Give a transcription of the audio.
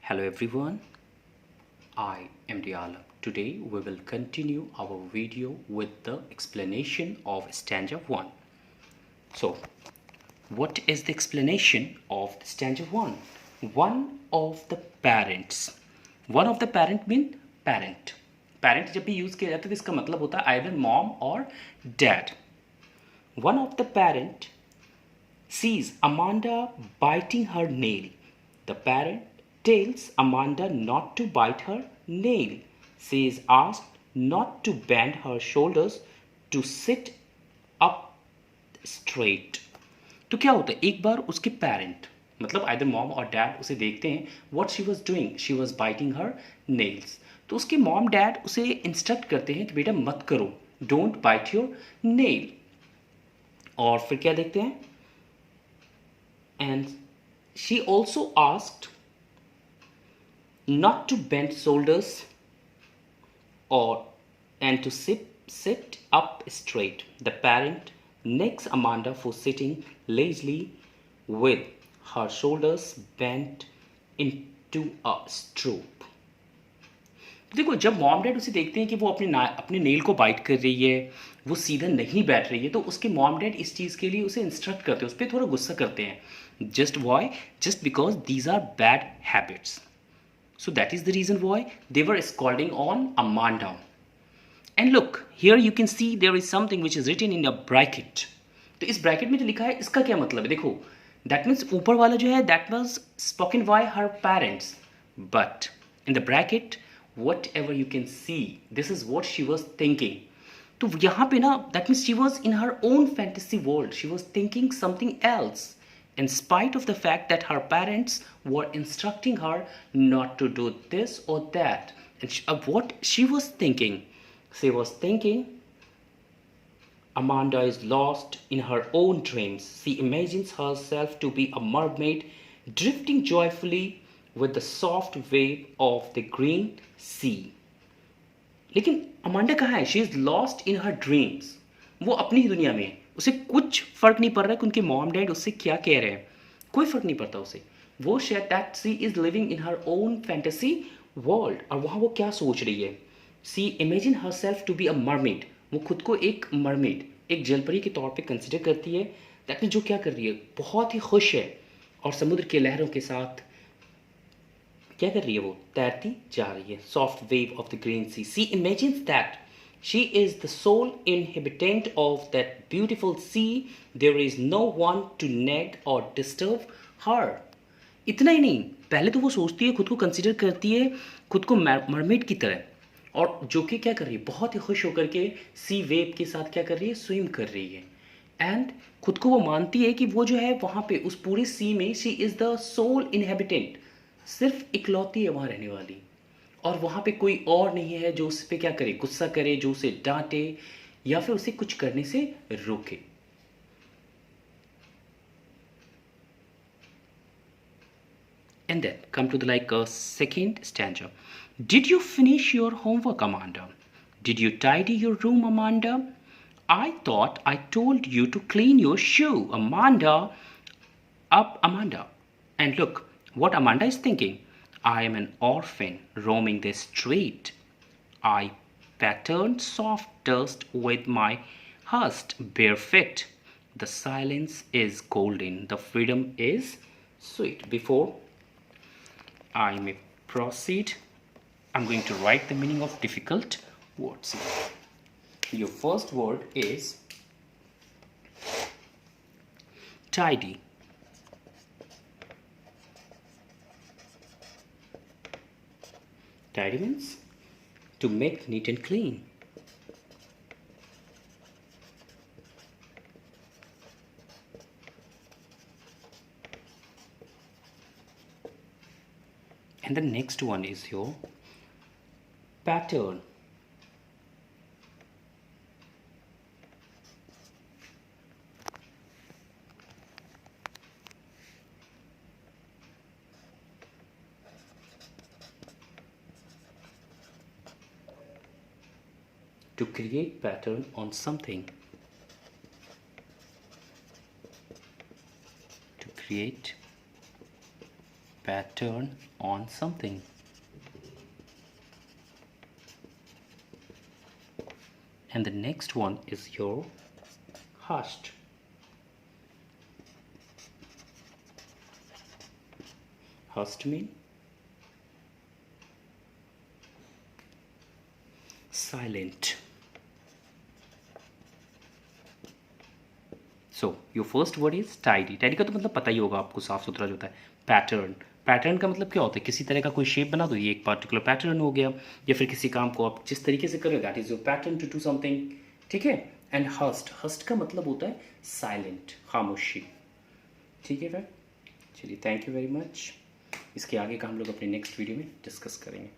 Hello everyone, I am Dialam. Today we will continue our video with the explanation of stanza 1. So, what is the explanation of the stanza 1? One of the parents. One of the parent mean parent. Parent जब भी use किया जाता है तो इसका मतलब होता है either mom or dad. One of the parent sees Amanda biting her nail. The parent tells Amanda not to bite her nail. She is asked not to bend her shoulders, to sit up straight. तो क्या होता है, एक बार उसके parent मतलब either mom और dad उसे देखते हैं what she was doing, she was biting her nails. तो उसके मॉम डैड उसे इंस्ट्रक्ट करते हैं कि बेटा मत करो, डोंट बाइट योर नेल. और फिर क्या देखते हैं, and she also asked not to bend shoulders or and to sit up straight. The parent negs Amanda for sitting lazily with her shoulders bent into a stoop. देखो, जब mom dad उसे देखते हैं कि वो अपने नेल को bite कर रही है, वो सीधा नहीं बैठ रही है, तो उसके मॉम डैड इस चीज़ के लिए उसे इंस्ट्रक्ट करते हैं, उस पर थोड़ा गुस्सा करते हैं. Just why, just because these are bad habits. So that is the reason why they were scolding on Amanda. And look here you can see there is something which is written in a bracket. तो इस bracket में जो लिखा है इसका क्या मतलब है, देखो दैट मीन्स ऊपर वाला जो है that was spoken by her parents, but in the bracket whatever you can see, this is what she was thinking. तो यहाँ पे ना that means she was in her own fantasy world, she was thinking something else in spite of the fact that her parents were instructing her not to do this or that. And what she was thinking, she was thinking Amanda is lost in her own dreams. She imagines herself to be a mermaid drifting joyfully with the soft wave of the green sea. लेकिन Amanda कहाँ है? She is lost in her dreams. वो अपनी ही दुनिया में है, उसे कुछ फर्क नहीं पड़ रहा है कि उनके मॉम डैड उससे क्या कह रहे हैं, कोई फर्क नहीं पड़ता उसे. वो शायद that she is living in her own fantasy world. और वहाँ वो क्या सोच रही है, she imagine herself to be a mermaid. वो खुद को एक मरमेड, एक जलपरी के तौर पे कंसिडर करती है. दैट मीन जो क्या कर रही है, बहुत ही खुश है और समुद्र के लहरों के साथ क्या कर रही है, वो तैरती जा रही है. Soft wave of the green sea. She imagines that she is the sole inhabitant of that beautiful sea. There is no one to nag or disturb हर. इतना ही नहीं, पहले तो वो सोचती है, खुद को कंसिडर करती है खुद को मरमेड की तरह, और जो कि क्या कर रही है, बहुत ही खुश होकर के सी वेव के साथ क्या कर रही है, स्विम कर रही है. एंड खुद को वो मानती है कि वो जो है वहाँ पे उस पूरे सी में she is the sole inhabitant, सिर्फ इकलौती है वहाँ रहने वाली, और वहाँ पे कोई और नहीं है जो उस पर क्या करे, गुस्सा करे, जो उसे डांटे या फिर उसे कुछ करने से रोके. And then come to the second stanza. Did you finish your homework, Amanda? Did you tidy your room, Amanda? I thought I told you to clean your shoe, Amanda. Up, Amanda. And look what Amanda is thinking. I am an orphan roaming the street. I patterned soft dust with my hushed bare feet. The silence is golden. The freedom is sweet. Before I may proceed, I'm going to write the meaning of difficult words. Your first word is tidy. Tidy means to make neat and clean. And the next one is your pattern. To create pattern on something. To create pattern on something. And the next one is your hushed. Hushed mean silent. So your first word is tidy. Tidy का तो मतलब पता ही होगा आपको, साफ सुथरा जो होता है. पैटर्न, पैटर्न का मतलब क्या होता है? किसी तरह का कोई शेप बना दो, ये एक पार्टिकुलर पैटर्न हो गया. या फिर किसी काम को आप जिस तरीके से करोगे, that is your pattern to do something. ठीक है. एंड हस्ट, हस्ट का मतलब होता है साइलेंट, खामोशी. ठीक है फ्रेंड, चलिए थैंक यू वेरी मच. इसके आगे का हम लोग अपने नेक्स्ट वीडियो में डिस्कस करेंगे.